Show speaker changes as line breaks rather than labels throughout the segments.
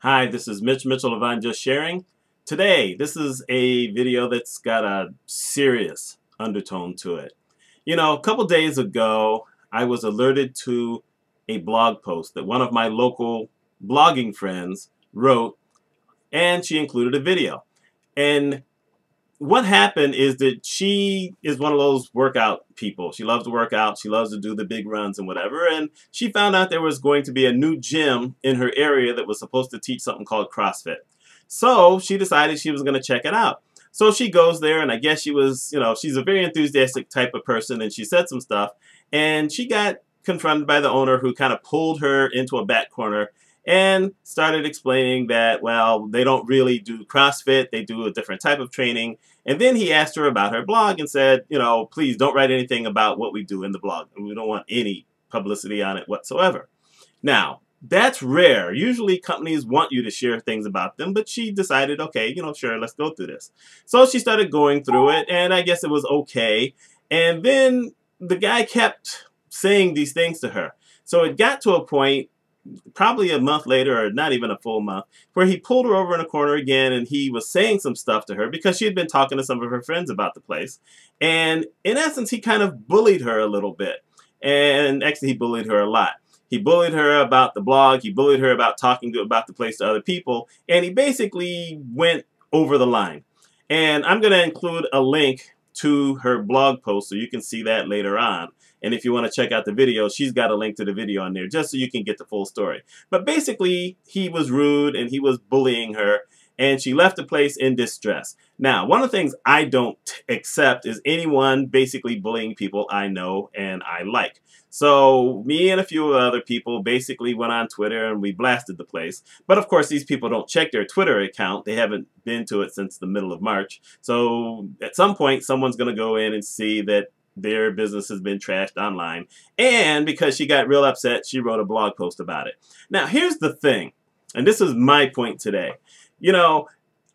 Hi, this is Mitch Mitchell of I'm Just Sharing. Today, this is a video that's got a serious undertone to it. You know, a couple days ago, I was alerted to a blog post that one of my local blogging friends wrote, and she included a video. And what happened is that she is one of those workout people. She loves to work out. She loves to do the big runs and whatever. And she found out there was going to be a new gym in her area that was supposed to teach something called CrossFit. So she decided she was going to check it out. So she goes there, and I guess she was, she's a very enthusiastic type of person, and she said some stuff. And she got confronted by the owner, who kind of pulled her into a back corner and started explaining that, well, they don't really do CrossFit. They do a different type of training. And then he asked her about her blog and said, please don't write anything about what we do in the blog. We don't want any publicity on it whatsoever. Now, that's rare. Usually companies want you to share things about them, but she decided, okay, sure, let's go through this. So she started going through it, and I guess it was okay. And then the guy kept saying these things to her. So it got to a point, probably a month later, or not even a full month, where he pulled her over in a corner again, and he was saying some stuff to her because she had been talking to some of her friends about the place. And in essence, he kind of bullied her a little bit. And actually, he bullied her a lot. He bullied her about the blog. He bullied her about talking about the place to other people. And he basically went over the line. And I'm going to include a link to her blog post so you can see that later on. And if you want to check out the video, she's got a link to the video on there just so you can get the full story. But basically, he was rude and he was bullying her, and she left the place in distress. Now, one of the things I don't accept is anyone basically bullying people I know and I like. So me and a few other people basically went on Twitter and we blasted the place. But of course, these people don't check their Twitter account. They haven't been to it since the middle of March. So at some point, someone's going to go in and see that their business has been trashed online. And because she got real upset, she wrote a blog post about it. Now, here's the thing, and this is my point today.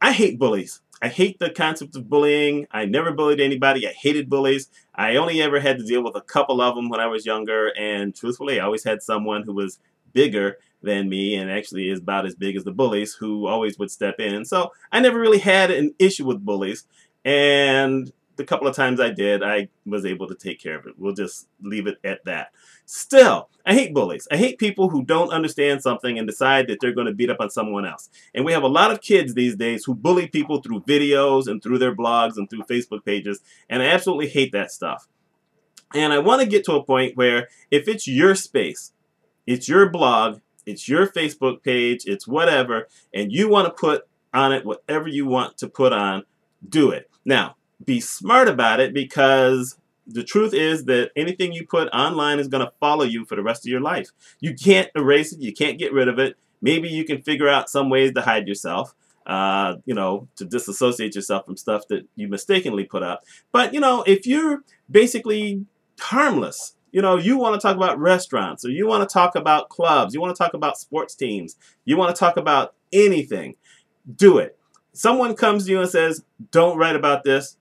I hate bullies. I hate the concept of bullying. I never bullied anybody. I hated bullies. I only ever had to deal with a couple of them when I was younger, and truthfully, I always had someone who was bigger than me and actually is about as big as the bullies who always would step in. So I never really had an issue with bullies, and the couple of times I did, I was able to take care of it. We'll just leave it at that. Still, I hate bullies. I hate people who don't understand something and decide that they're going to beat up on someone else. And we have a lot of kids these days who bully people through videos and through their blogs and through Facebook pages, and I absolutely hate that stuff. And I want to get to a point where if it's your space, it's your blog, it's your Facebook page, it's whatever, and you want to put on it whatever you want to put on, do it. Now, be smart about it, because the truth is that anything you put online is going to follow you for the rest of your life. You can't erase it. You can't get rid of it. Maybe you can figure out some ways to hide yourself, to disassociate yourself from stuff that you mistakenly put up. But, if you're basically harmless, you want to talk about restaurants, or you want to talk about clubs, you want to talk about sports teams, you want to talk about anything, do it. Someone comes to you and says, don't write about this.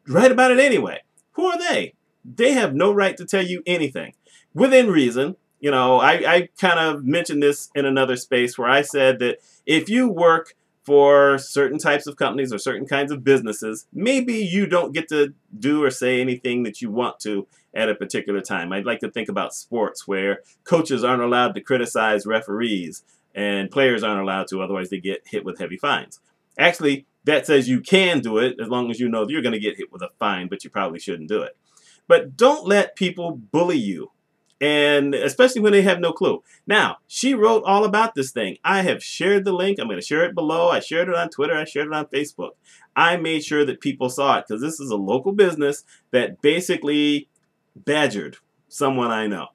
Write about it anyway. Who are they? They have no right to tell you anything. Within reason, I kind of mentioned this in another space where I said that if you work for certain types of companies or certain kinds of businesses, maybe you don't get to do or say anything that you want to at a particular time. I'd like to think about sports, where coaches aren't allowed to criticize referees and players aren't allowed to, otherwise they get hit with heavy fines. Actually, that says you can do it as long as you know that you're going to get hit with a fine, but you probably shouldn't do it. But don't let people bully you, and especially when they have no clue. Now, she wrote all about this thing. I have shared the link. I'm going to share it below. I shared it on Twitter. I shared it on Facebook. I made sure that people saw it, because this is a local business that basically badgered someone I know.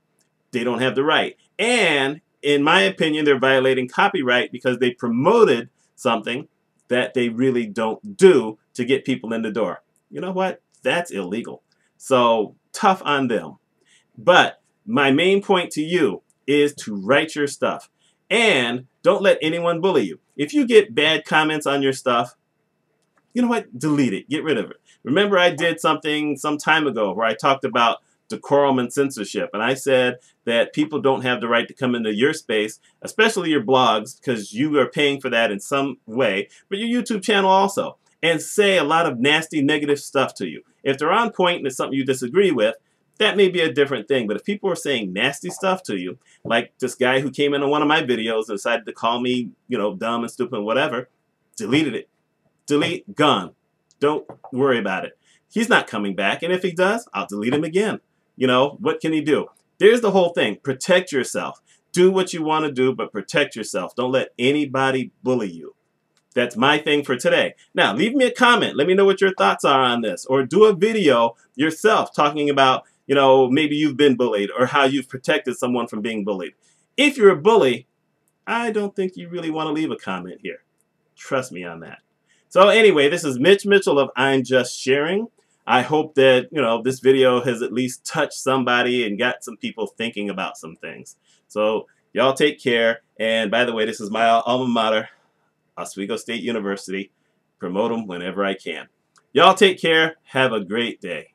They don't have the right. And in my opinion, they're violating copyright because they promoted something that they really don't do to get people in the door. You know what? That's illegal. So tough on them. But my main point to you is to write your stuff. And don't let anyone bully you. If you get bad comments on your stuff, you know what? Delete it. Get rid of it. Remember, I did something some time ago where I talked about decorum and censorship. And I said that people don't have the right to come into your space, especially your blogs, because you are paying for that in some way, but your YouTube channel also, and say a lot of nasty, negative stuff to you. If they're on point and it's something you disagree with, that may be a different thing. But if people are saying nasty stuff to you, like this guy who came into one of my videos and decided to call me, dumb and stupid and whatever, deleted it. Delete, gone. Don't worry about it. He's not coming back, and if he does, I'll delete him again. What can he do? There's the whole thing. Protect yourself. Do what you want to do, but protect yourself. Don't let anybody bully you. That's my thing for today. Now, leave me a comment. Let me know what your thoughts are on this. Or do a video yourself talking about, maybe you've been bullied or how you've protected someone from being bullied. If you're a bully, I don't think you really want to leave a comment here. Trust me on that. So anyway, this is Mitch Mitchell of I'm Just Sharing. I hope that, this video has at least touched somebody and got some people thinking about some things. So y'all take care. And by the way, this is my alma mater, Oswego State University. Promote them whenever I can. Y'all take care. Have a great day.